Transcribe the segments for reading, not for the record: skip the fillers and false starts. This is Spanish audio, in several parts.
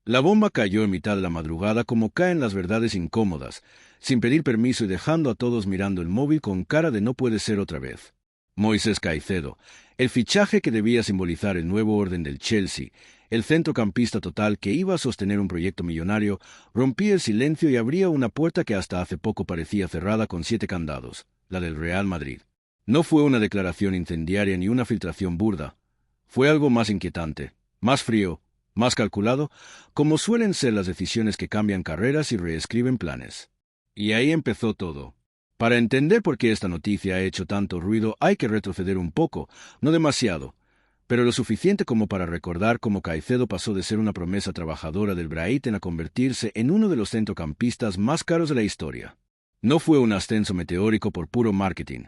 La bomba cayó en mitad de la madrugada como caen las verdades incómodas, sin pedir permiso y dejando a todos mirando el móvil con cara de no puede ser otra vez. Moisés Caicedo, el fichaje que debía simbolizar el nuevo orden del Chelsea, el centrocampista total que iba a sostener un proyecto millonario, rompía el silencio y abría una puerta que hasta hace poco parecía cerrada con 7 candados, la del Real Madrid. No fue una declaración incendiaria ni una filtración burda. Fue algo más inquietante, más frío, más calculado, como suelen ser las decisiones que cambian carreras y reescriben planes. Y ahí empezó todo. Para entender por qué esta noticia ha hecho tanto ruido hay que retroceder un poco, no demasiado, pero lo suficiente como para recordar cómo Caicedo pasó de ser una promesa trabajadora del Brighton a convertirse en uno de los centrocampistas más caros de la historia. No fue un ascenso meteórico por puro marketing.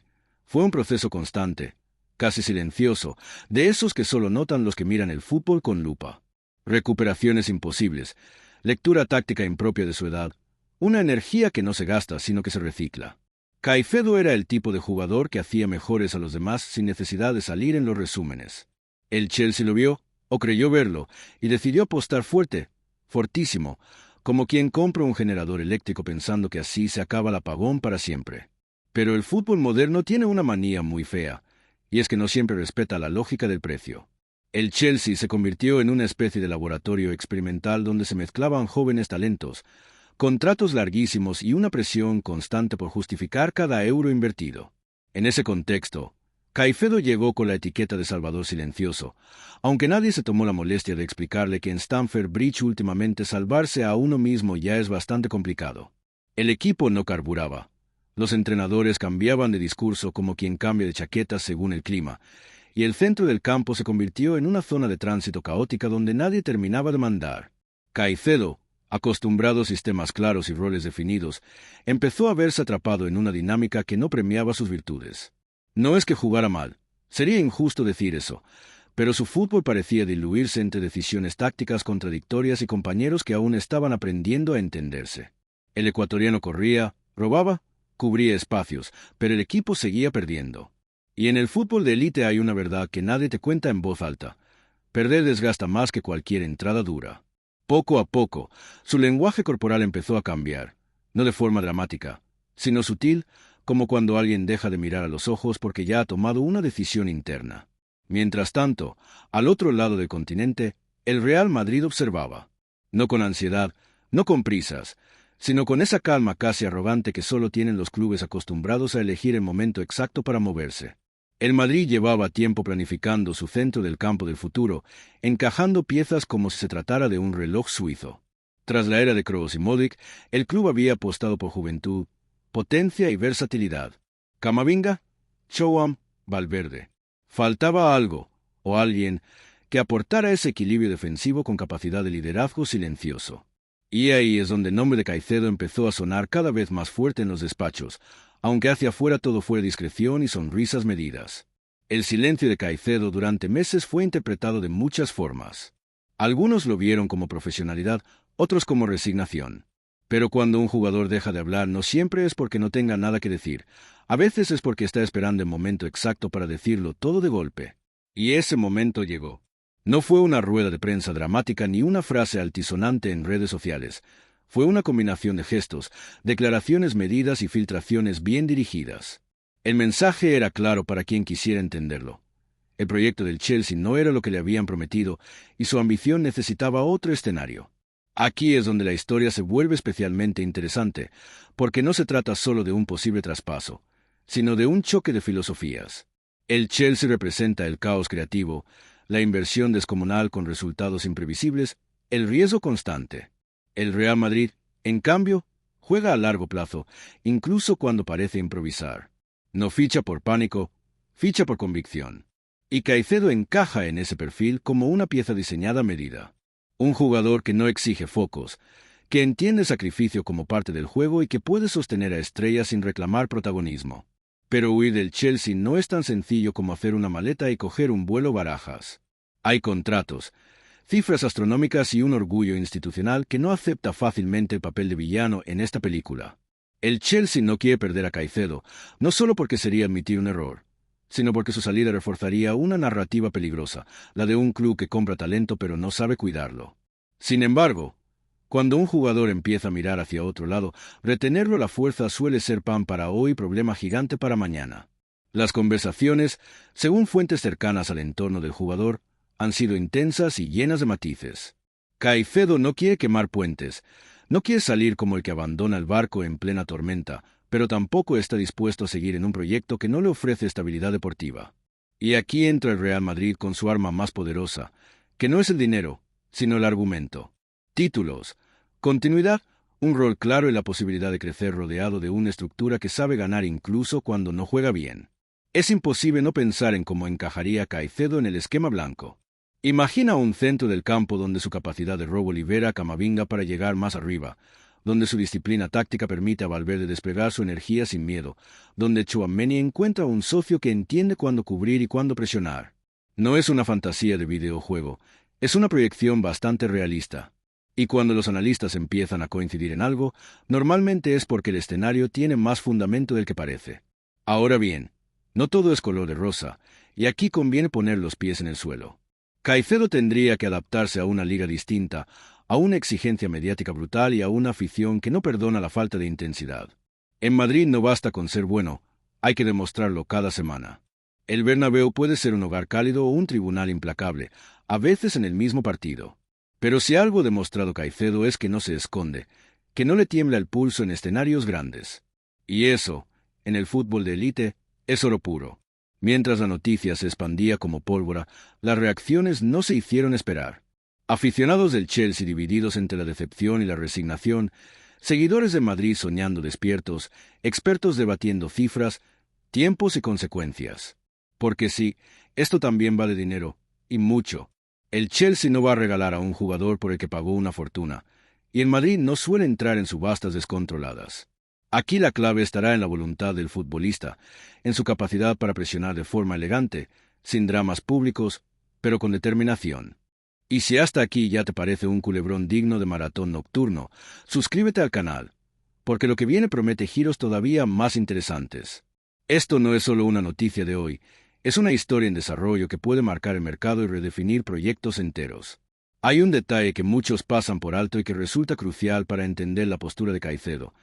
Fue un proceso constante, casi silencioso, de esos que solo notan los que miran el fútbol con lupa. Recuperaciones imposibles, lectura táctica impropia de su edad, una energía que no se gasta sino que se recicla. Caicedo era el tipo de jugador que hacía mejores a los demás sin necesidad de salir en los resúmenes. El Chelsea lo vio, o creyó verlo, y decidió apostar fuerte, fortísimo, como quien compra un generador eléctrico pensando que así se acaba el apagón para siempre. Pero el fútbol moderno tiene una manía muy fea, y es que no siempre respeta la lógica del precio. El Chelsea se convirtió en una especie de laboratorio experimental donde se mezclaban jóvenes talentos, contratos larguísimos y una presión constante por justificar cada euro invertido. En ese contexto, Caicedo llegó con la etiqueta de Salvador Silencioso, aunque nadie se tomó la molestia de explicarle que en Stamford Bridge últimamente salvarse a uno mismo ya es bastante complicado. El equipo no carburaba. Los entrenadores cambiaban de discurso como quien cambia de chaqueta según el clima, y el centro del campo se convirtió en una zona de tránsito caótica donde nadie terminaba de mandar. Caicedo, acostumbrado a sistemas claros y roles definidos, empezó a verse atrapado en una dinámica que no premiaba sus virtudes. No es que jugara mal, sería injusto decir eso, pero su fútbol parecía diluirse entre decisiones tácticas contradictorias y compañeros que aún estaban aprendiendo a entenderse. El ecuatoriano corría, robaba, cubría espacios, pero el equipo seguía perdiendo. Y en el fútbol de élite hay una verdad que nadie te cuenta en voz alta. Perder desgasta más que cualquier entrada dura. Poco a poco, su lenguaje corporal empezó a cambiar, no de forma dramática, sino sutil, como cuando alguien deja de mirar a los ojos porque ya ha tomado una decisión interna. Mientras tanto, al otro lado del continente, el Real Madrid observaba. No con ansiedad, no con prisas, sino con esa calma casi arrogante que solo tienen los clubes acostumbrados a elegir el momento exacto para moverse. El Madrid llevaba tiempo planificando su centro del campo del futuro, encajando piezas como si se tratara de un reloj suizo. Tras la era de Kroos y Modric, el club había apostado por juventud, potencia y versatilidad. Camavinga, Thuram, Valverde. Faltaba algo, o alguien, que aportara ese equilibrio defensivo con capacidad de liderazgo silencioso. Y ahí es donde el nombre de Caicedo empezó a sonar cada vez más fuerte en los despachos, aunque hacia afuera todo fue discreción y sonrisas medidas. El silencio de Caicedo durante meses fue interpretado de muchas formas. Algunos lo vieron como profesionalidad, otros como resignación. Pero cuando un jugador deja de hablar no siempre es porque no tenga nada que decir, a veces es porque está esperando el momento exacto para decirlo todo de golpe. Y ese momento llegó. No fue una rueda de prensa dramática ni una frase altisonante en redes sociales. Fue una combinación de gestos, declaraciones medidas y filtraciones bien dirigidas. El mensaje era claro para quien quisiera entenderlo. El proyecto del Chelsea no era lo que le habían prometido y su ambición necesitaba otro escenario. Aquí es donde la historia se vuelve especialmente interesante, porque no se trata solo de un posible traspaso, sino de un choque de filosofías. El Chelsea representa el caos creativo, la inversión descomunal con resultados imprevisibles, el riesgo constante. El Real Madrid, en cambio, juega a largo plazo, incluso cuando parece improvisar. No ficha por pánico, ficha por convicción. Y Caicedo encaja en ese perfil como una pieza diseñada a medida. Un jugador que no exige focos, que entiende sacrificio como parte del juego y que puede sostener a estrellas sin reclamar protagonismo. Pero huir del Chelsea no es tan sencillo como hacer una maleta y coger un vuelo Barajas. Hay contratos, cifras astronómicas y un orgullo institucional que no acepta fácilmente el papel de villano en esta película. El Chelsea no quiere perder a Caicedo, no solo porque sería admitir un error, sino porque su salida reforzaría una narrativa peligrosa, la de un club que compra talento pero no sabe cuidarlo. Sin embargo, cuando un jugador empieza a mirar hacia otro lado, retenerlo a la fuerza suele ser pan para hoy y problema gigante para mañana. Las conversaciones, según fuentes cercanas al entorno del jugador, han sido intensas y llenas de matices. Caicedo no quiere quemar puentes, no quiere salir como el que abandona el barco en plena tormenta, pero tampoco está dispuesto a seguir en un proyecto que no le ofrece estabilidad deportiva. Y aquí entra el Real Madrid con su arma más poderosa, que no es el dinero, sino el argumento. Títulos, continuidad, un rol claro y la posibilidad de crecer rodeado de una estructura que sabe ganar incluso cuando no juega bien. Es imposible no pensar en cómo encajaría Caicedo en el esquema blanco. Imagina un centro del campo donde su capacidad de robo libera a Camavinga para llegar más arriba, donde su disciplina táctica permite a Valverde desplegar su energía sin miedo, donde Tchouaméni encuentra un socio que entiende cuándo cubrir y cuándo presionar. No es una fantasía de videojuego, es una proyección bastante realista. Y cuando los analistas empiezan a coincidir en algo, normalmente es porque el escenario tiene más fundamento del que parece. Ahora bien, no todo es color de rosa, y aquí conviene poner los pies en el suelo. Caicedo tendría que adaptarse a una liga distinta, a una exigencia mediática brutal y a una afición que no perdona la falta de intensidad. En Madrid no basta con ser bueno, hay que demostrarlo cada semana. El Bernabéu puede ser un hogar cálido o un tribunal implacable, a veces en el mismo partido. Pero si algo ha demostrado Caicedo es que no se esconde, que no le tiembla el pulso en escenarios grandes. Y eso, en el fútbol de élite, es oro puro. Mientras la noticia se expandía como pólvora, las reacciones no se hicieron esperar. Aficionados del Chelsea divididos entre la decepción y la resignación, seguidores de Madrid soñando despiertos, expertos debatiendo cifras, tiempos y consecuencias. Porque sí, esto también vale dinero, y mucho. El Chelsea no va a regalar a un jugador por el que pagó una fortuna, y en Madrid no suele entrar en subastas descontroladas. Aquí la clave estará en la voluntad del futbolista, en su capacidad para presionar de forma elegante, sin dramas públicos, pero con determinación. Y si hasta aquí ya te parece un culebrón digno de maratón nocturno, suscríbete al canal, porque lo que viene promete giros todavía más interesantes. Esto no es solo una noticia de hoy, es una historia en desarrollo que puede marcar el mercado y redefinir proyectos enteros. Hay un detalle que muchos pasan por alto y que resulta crucial para entender la postura de Caicedo: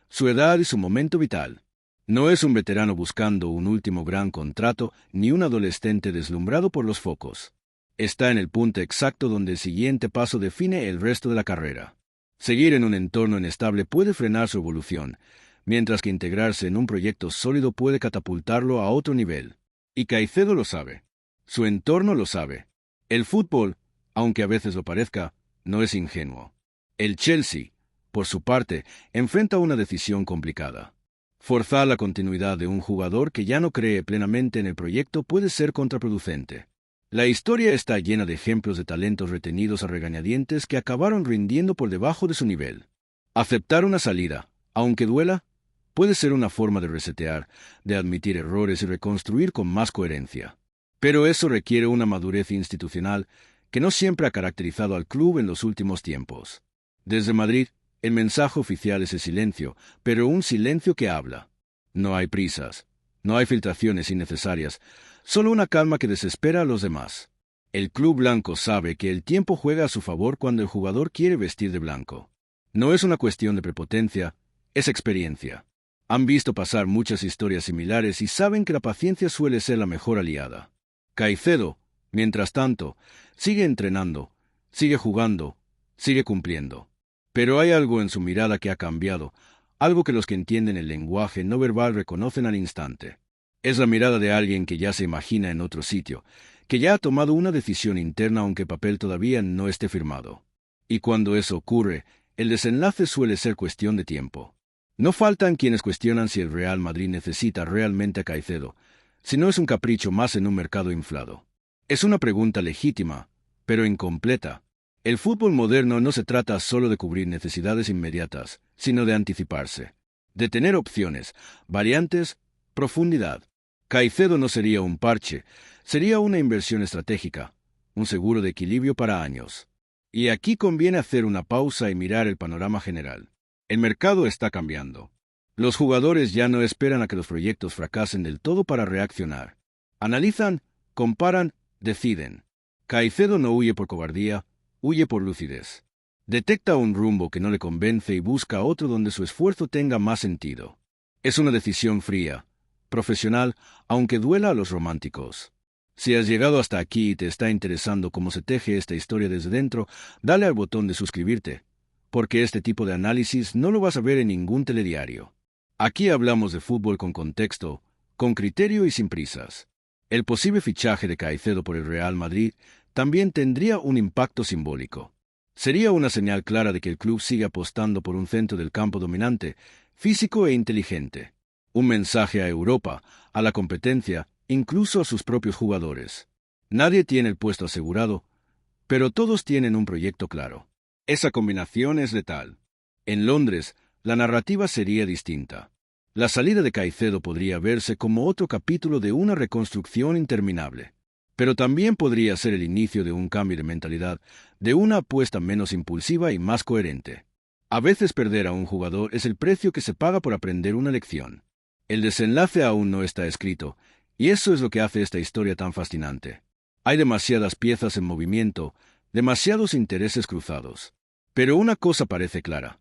su edad y su momento vital. No es un veterano buscando un último gran contrato, ni un adolescente deslumbrado por los focos. Está en el punto exacto donde el siguiente paso define el resto de la carrera. Seguir en un entorno inestable puede frenar su evolución, mientras que integrarse en un proyecto sólido puede catapultarlo a otro nivel. Y Caicedo lo sabe. Su entorno lo sabe. El fútbol, aunque a veces lo parezca, no es ingenuo. El Chelsea, por su parte, enfrenta una decisión complicada. Forzar la continuidad de un jugador que ya no cree plenamente en el proyecto puede ser contraproducente. La historia está llena de ejemplos de talentos retenidos a regañadientes que acabaron rindiendo por debajo de su nivel. Aceptar una salida, aunque duela, puede ser una forma de resetear, de admitir errores y reconstruir con más coherencia. Pero eso requiere una madurez institucional que no siempre ha caracterizado al club en los últimos tiempos. Desde Madrid, el mensaje oficial es el silencio, pero un silencio que habla. No hay prisas, no hay filtraciones innecesarias, solo una calma que desespera a los demás. El club blanco sabe que el tiempo juega a su favor cuando el jugador quiere vestir de blanco. No es una cuestión de prepotencia, es experiencia. Han visto pasar muchas historias similares y saben que la paciencia suele ser la mejor aliada. Caicedo, mientras tanto, sigue entrenando, sigue jugando, sigue cumpliendo. Pero hay algo en su mirada que ha cambiado, algo que los que entienden el lenguaje no verbal reconocen al instante. Es la mirada de alguien que ya se imagina en otro sitio, que ya ha tomado una decisión interna aunque el papel todavía no esté firmado. Y cuando eso ocurre, el desenlace suele ser cuestión de tiempo. No faltan quienes cuestionan si el Real Madrid necesita realmente a Caicedo, si no es un capricho más en un mercado inflado. Es una pregunta legítima, pero incompleta. El fútbol moderno no se trata solo de cubrir necesidades inmediatas, sino de anticiparse, de tener opciones, variantes, profundidad. Caicedo no sería un parche, sería una inversión estratégica, un seguro de equilibrio para años. Y aquí conviene hacer una pausa y mirar el panorama general. El mercado está cambiando. Los jugadores ya no esperan a que los proyectos fracasen del todo para reaccionar. Analizan, comparan, deciden. Caicedo no huye por cobardía, huye por lucidez. Detecta un rumbo que no le convence y busca otro donde su esfuerzo tenga más sentido. Es una decisión fría, profesional, aunque duela a los románticos. Si has llegado hasta aquí y te está interesando cómo se teje esta historia desde dentro, dale al botón de suscribirte, porque este tipo de análisis no lo vas a ver en ningún telediario. Aquí hablamos de fútbol con contexto, con criterio y sin prisas. El posible fichaje de Caicedo por el Real Madrid también tendría un impacto simbólico. Sería una señal clara de que el club sigue apostando por un centro del campo dominante, físico e inteligente. Un mensaje a Europa, a la competencia, incluso a sus propios jugadores. Nadie tiene el puesto asegurado, pero todos tienen un proyecto claro. Esa combinación es letal. En Londres, la narrativa sería distinta. La salida de Caicedo podría verse como otro capítulo de una reconstrucción interminable. Pero también podría ser el inicio de un cambio de mentalidad, de una apuesta menos impulsiva y más coherente. A veces perder a un jugador es el precio que se paga por aprender una lección. El desenlace aún no está escrito, y eso es lo que hace esta historia tan fascinante. Hay demasiadas piezas en movimiento, demasiados intereses cruzados. Pero una cosa parece clara.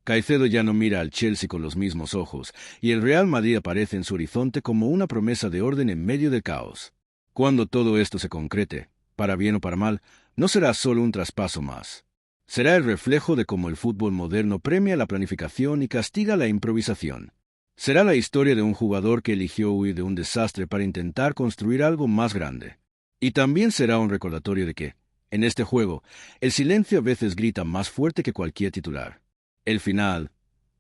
Caicedo ya no mira al Chelsea con los mismos ojos, y el Real Madrid aparece en su horizonte como una promesa de orden en medio del caos. Cuando todo esto se concrete, para bien o para mal, no será solo un traspaso más. Será el reflejo de cómo el fútbol moderno premia la planificación y castiga la improvisación. Será la historia de un jugador que eligió huir de un desastre para intentar construir algo más grande. Y también será un recordatorio de que, en este juego, el silencio a veces grita más fuerte que cualquier titular. El final,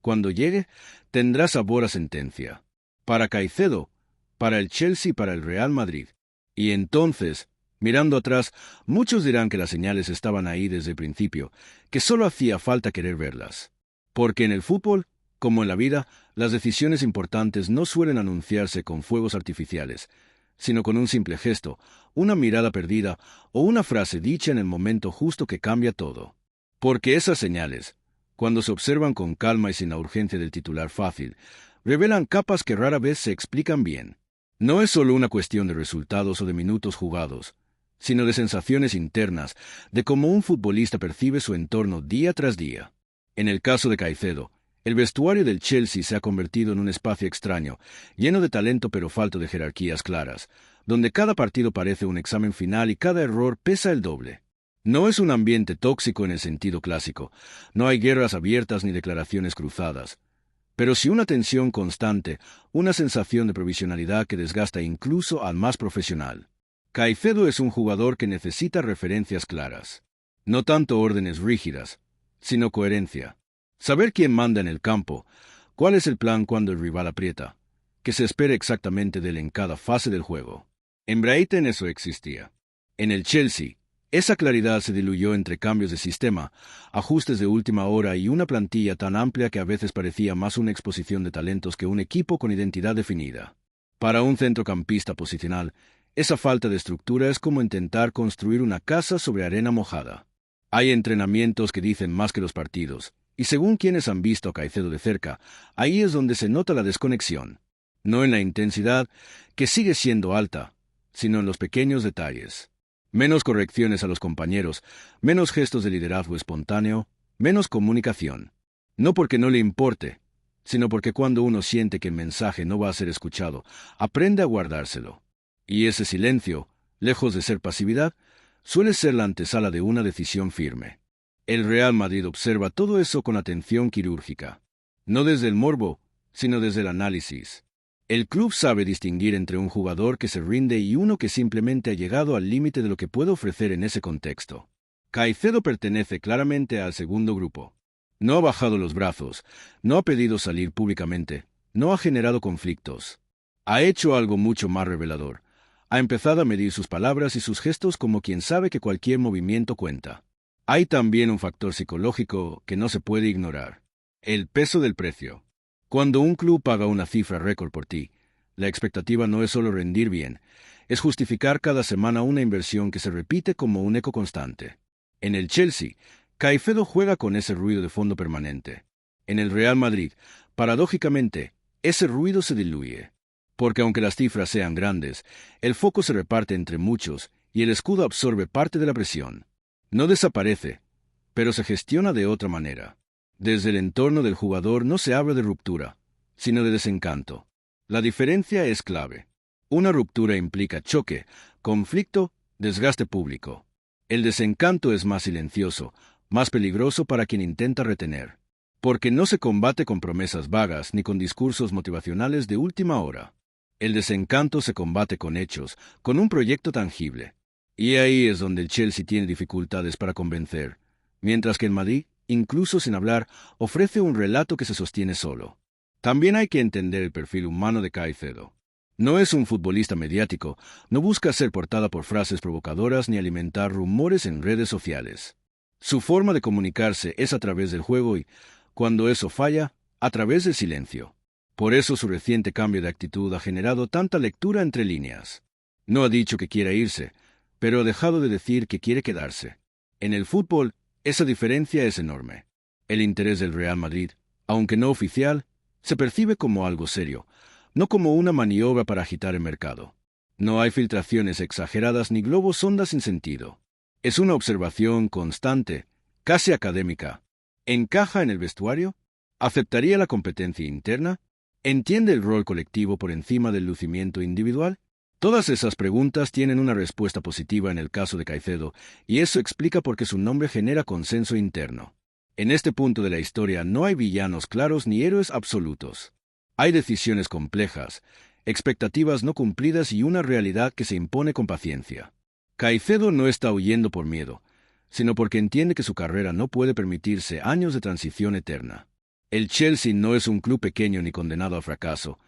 cuando llegue, tendrá sabor a sentencia. Para Caicedo, para el Chelsea y para el Real Madrid. Y entonces, mirando atrás, muchos dirán que las señales estaban ahí desde el principio, que solo hacía falta querer verlas. Porque en el fútbol, como en la vida, las decisiones importantes no suelen anunciarse con fuegos artificiales, sino con un simple gesto, una mirada perdida o una frase dicha en el momento justo que cambia todo. Porque esas señales, cuando se observan con calma y sin la urgencia del titular fácil, revelan capas que rara vez se explican bien. No es solo una cuestión de resultados o de minutos jugados, sino de sensaciones internas, de cómo un futbolista percibe su entorno día tras día. En el caso de Caicedo, el vestuario del Chelsea se ha convertido en un espacio extraño, lleno de talento pero falto de jerarquías claras, donde cada partido parece un examen final y cada error pesa el doble. No es un ambiente tóxico en el sentido clásico, no hay guerras abiertas ni declaraciones cruzadas, pero sí una tensión constante, una sensación de provisionalidad que desgasta incluso al más profesional. Caicedo es un jugador que necesita referencias claras. No tanto órdenes rígidas, sino coherencia. Saber quién manda en el campo, cuál es el plan cuando el rival aprieta, que se espere exactamente de él en cada fase del juego. En Brighton eso existía. En el Chelsea, esa claridad se diluyó entre cambios de sistema, ajustes de última hora y una plantilla tan amplia que a veces parecía más una exposición de talentos que un equipo con identidad definida. Para un centrocampista posicional, esa falta de estructura es como intentar construir una casa sobre arena mojada. Hay entrenamientos que dicen más que los partidos, y según quienes han visto a Caicedo de cerca, ahí es donde se nota la desconexión. No en la intensidad, que sigue siendo alta, sino en los pequeños detalles. Menos correcciones a los compañeros, menos gestos de liderazgo espontáneo, menos comunicación. No porque no le importe, sino porque cuando uno siente que el mensaje no va a ser escuchado, aprende a guardárselo. Y ese silencio, lejos de ser pasividad, suele ser la antesala de una decisión firme. El Real Madrid observa todo eso con atención quirúrgica. No desde el morbo, sino desde el análisis. El club sabe distinguir entre un jugador que se rinde y uno que simplemente ha llegado al límite de lo que puede ofrecer en ese contexto. Caicedo pertenece claramente al segundo grupo. No ha bajado los brazos, no ha pedido salir públicamente, no ha generado conflictos. Ha hecho algo mucho más revelador. Ha empezado a medir sus palabras y sus gestos como quien sabe que cualquier movimiento cuenta. Hay también un factor psicológico que no se puede ignorar. El peso del precio. Cuando un club paga una cifra récord por ti, la expectativa no es solo rendir bien, es justificar cada semana una inversión que se repite como un eco constante. En el Chelsea, Caicedo juega con ese ruido de fondo permanente. En el Real Madrid, paradójicamente, ese ruido se diluye. Porque aunque las cifras sean grandes, el foco se reparte entre muchos y el escudo absorbe parte de la presión. No desaparece, pero se gestiona de otra manera. Desde el entorno del jugador no se habla de ruptura, sino de desencanto. La diferencia es clave. Una ruptura implica choque, conflicto, desgaste público. El desencanto es más silencioso, más peligroso para quien intenta retener, porque no se combate con promesas vagas ni con discursos motivacionales de última hora. El desencanto se combate con hechos, con un proyecto tangible. Y ahí es donde el Chelsea tiene dificultades para convencer, mientras que el Madrid, incluso sin hablar, ofrece un relato que se sostiene solo. También hay que entender el perfil humano de Caicedo. No es un futbolista mediático, no busca ser portada por frases provocadoras ni alimentar rumores en redes sociales. Su forma de comunicarse es a través del juego y, cuando eso falla, a través del silencio. Por eso su reciente cambio de actitud ha generado tanta lectura entre líneas. No ha dicho que quiera irse, pero ha dejado de decir que quiere quedarse. En el fútbol, esa diferencia es enorme. El interés del Real Madrid, aunque no oficial, se percibe como algo serio, no como una maniobra para agitar el mercado. No hay filtraciones exageradas ni globos sonda sin sentido. Es una observación constante, casi académica. ¿Encaja en el vestuario? ¿Aceptaría la competencia interna? ¿Entiende el rol colectivo por encima del lucimiento individual? Todas esas preguntas tienen una respuesta positiva en el caso de Caicedo, y eso explica por qué su nombre genera consenso interno. En este punto de la historia no hay villanos claros ni héroes absolutos. Hay decisiones complejas, expectativas no cumplidas y una realidad que se impone con paciencia. Caicedo no está huyendo por miedo, sino porque entiende que su carrera no puede permitirse años de transición eterna. El Chelsea no es un club pequeño ni condenado al fracaso,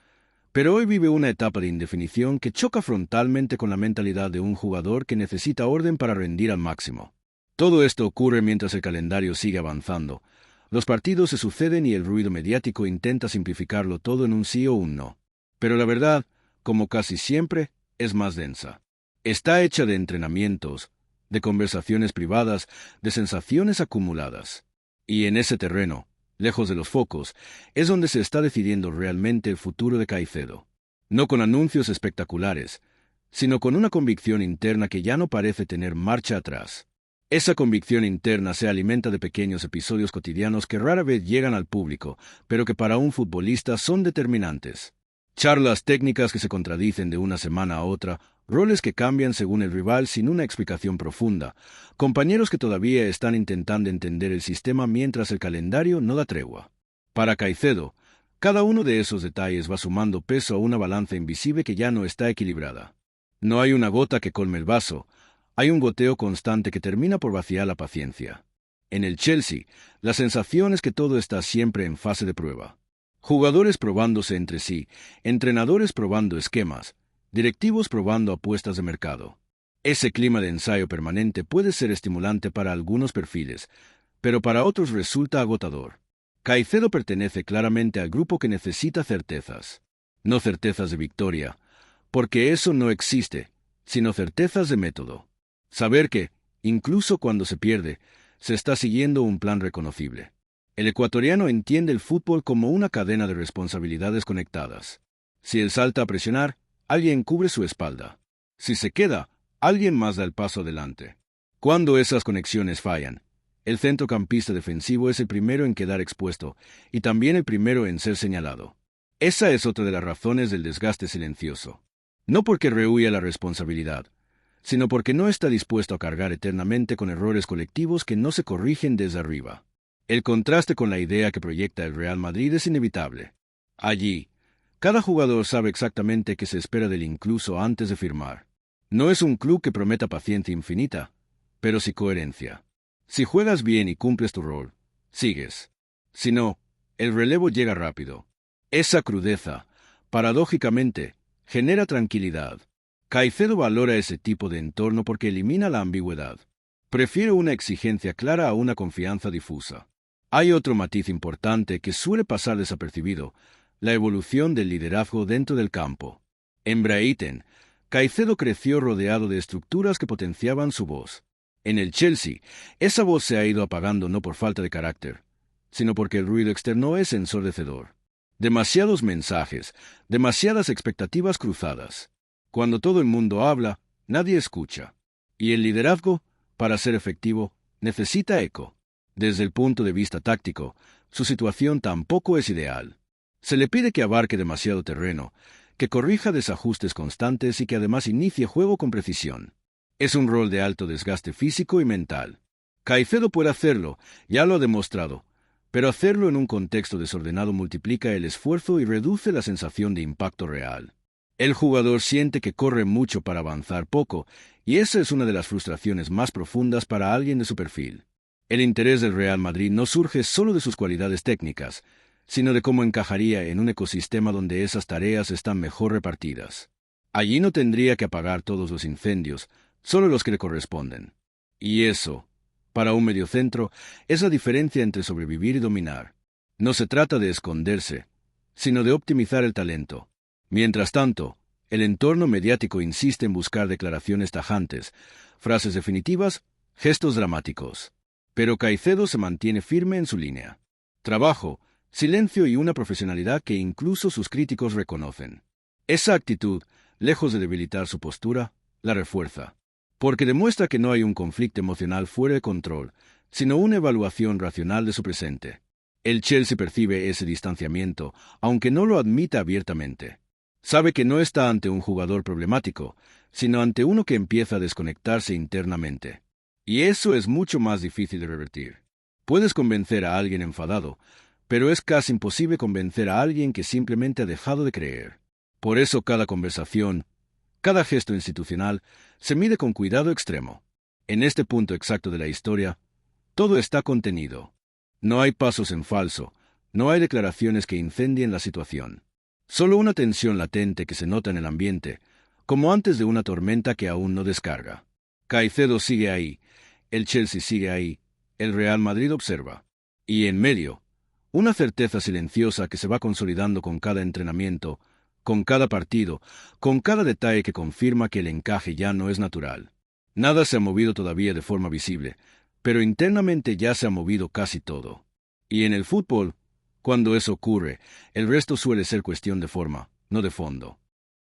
pero hoy vive una etapa de indefinición que choca frontalmente con la mentalidad de un jugador que necesita orden para rendir al máximo. Todo esto ocurre mientras el calendario sigue avanzando. Los partidos se suceden y el ruido mediático intenta simplificarlo todo en un sí o un no. Pero la verdad, como casi siempre, es más densa. Está hecha de entrenamientos, de conversaciones privadas, de sensaciones acumuladas. Y en ese terreno, lejos de los focos, es donde se está decidiendo realmente el futuro de Caicedo. No con anuncios espectaculares, sino con una convicción interna que ya no parece tener marcha atrás. Esa convicción interna se alimenta de pequeños episodios cotidianos que rara vez llegan al público, pero que para un futbolista son determinantes. Charlas técnicas que se contradicen de una semana a otra, roles que cambian según el rival sin una explicación profunda, compañeros que todavía están intentando entender el sistema mientras el calendario no da tregua. Para Caicedo, cada uno de esos detalles va sumando peso a una balanza invisible que ya no está equilibrada. No hay una gota que colme el vaso, hay un goteo constante que termina por vaciar la paciencia. En el Chelsea, la sensación es que todo está siempre en fase de prueba. Jugadores probándose entre sí, entrenadores probando esquemas, directivos probando apuestas de mercado. Ese clima de ensayo permanente puede ser estimulante para algunos perfiles, pero para otros resulta agotador. Caicedo pertenece claramente al grupo que necesita certezas. No certezas de victoria, porque eso no existe, sino certezas de método. Saber que, incluso cuando se pierde, se está siguiendo un plan reconocible. El ecuatoriano entiende el fútbol como una cadena de responsabilidades conectadas. Si él salta a presionar, alguien cubre su espalda. Si se queda, alguien más da el paso adelante. Cuando esas conexiones fallan, el centrocampista defensivo es el primero en quedar expuesto y también el primero en ser señalado. Esa es otra de las razones del desgaste silencioso. No porque rehúya la responsabilidad, sino porque no está dispuesto a cargar eternamente con errores colectivos que no se corrigen desde arriba. El contraste con la idea que proyecta el Real Madrid es inevitable. Allí, cada jugador sabe exactamente qué se espera de él incluso antes de firmar. No es un club que prometa paciencia infinita, pero sí coherencia. Si juegas bien y cumples tu rol, sigues. Si no, el relevo llega rápido. Esa crudeza, paradójicamente, genera tranquilidad. Caicedo valora ese tipo de entorno porque elimina la ambigüedad. Prefiere una exigencia clara a una confianza difusa. Hay otro matiz importante que suele pasar desapercibido: la evolución del liderazgo dentro del campo. En Brighton, Caicedo creció rodeado de estructuras que potenciaban su voz. En el Chelsea, esa voz se ha ido apagando no por falta de carácter, sino porque el ruido externo es ensordecedor. Demasiados mensajes, demasiadas expectativas cruzadas. Cuando todo el mundo habla, nadie escucha. Y el liderazgo, para ser efectivo, necesita eco. Desde el punto de vista táctico, su situación tampoco es ideal. Se le pide que abarque demasiado terreno, que corrija desajustes constantes y que además inicie juego con precisión. Es un rol de alto desgaste físico y mental. Caicedo puede hacerlo, ya lo ha demostrado, pero hacerlo en un contexto desordenado multiplica el esfuerzo y reduce la sensación de impacto real. El jugador siente que corre mucho para avanzar poco, y esa es una de las frustraciones más profundas para alguien de su perfil. El interés del Real Madrid no surge solo de sus cualidades técnicas, sino de cómo encajaría en un ecosistema donde esas tareas están mejor repartidas. Allí no tendría que apagar todos los incendios, solo los que le corresponden. Y eso, para un mediocentro, es la diferencia entre sobrevivir y dominar. No se trata de esconderse, sino de optimizar el talento. Mientras tanto, el entorno mediático insiste en buscar declaraciones tajantes, frases definitivas, gestos dramáticos. Pero Caicedo se mantiene firme en su línea. Trabajo, silencio y una profesionalidad que incluso sus críticos reconocen. Esa actitud, lejos de debilitar su postura, la refuerza. Porque demuestra que no hay un conflicto emocional fuera de control, sino una evaluación racional de su presente. El Chelsea percibe ese distanciamiento, aunque no lo admita abiertamente. Sabe que no está ante un jugador problemático, sino ante uno que empieza a desconectarse internamente. Y eso es mucho más difícil de revertir. Puedes convencer a alguien enfadado, pero es casi imposible convencer a alguien que simplemente ha dejado de creer. Por eso cada conversación, cada gesto institucional, se mide con cuidado extremo. En este punto exacto de la historia, todo está contenido. No hay pasos en falso, no hay declaraciones que incendien la situación. Solo una tensión latente que se nota en el ambiente, como antes de una tormenta que aún no descarga. Caicedo sigue ahí, el Chelsea sigue ahí, el Real Madrid observa. Y en medio, una certeza silenciosa que se va consolidando con cada entrenamiento, con cada partido, con cada detalle que confirma que el encaje ya no es natural. Nada se ha movido todavía de forma visible, pero internamente ya se ha movido casi todo. Y en el fútbol, cuando eso ocurre, el resto suele ser cuestión de forma, no de fondo.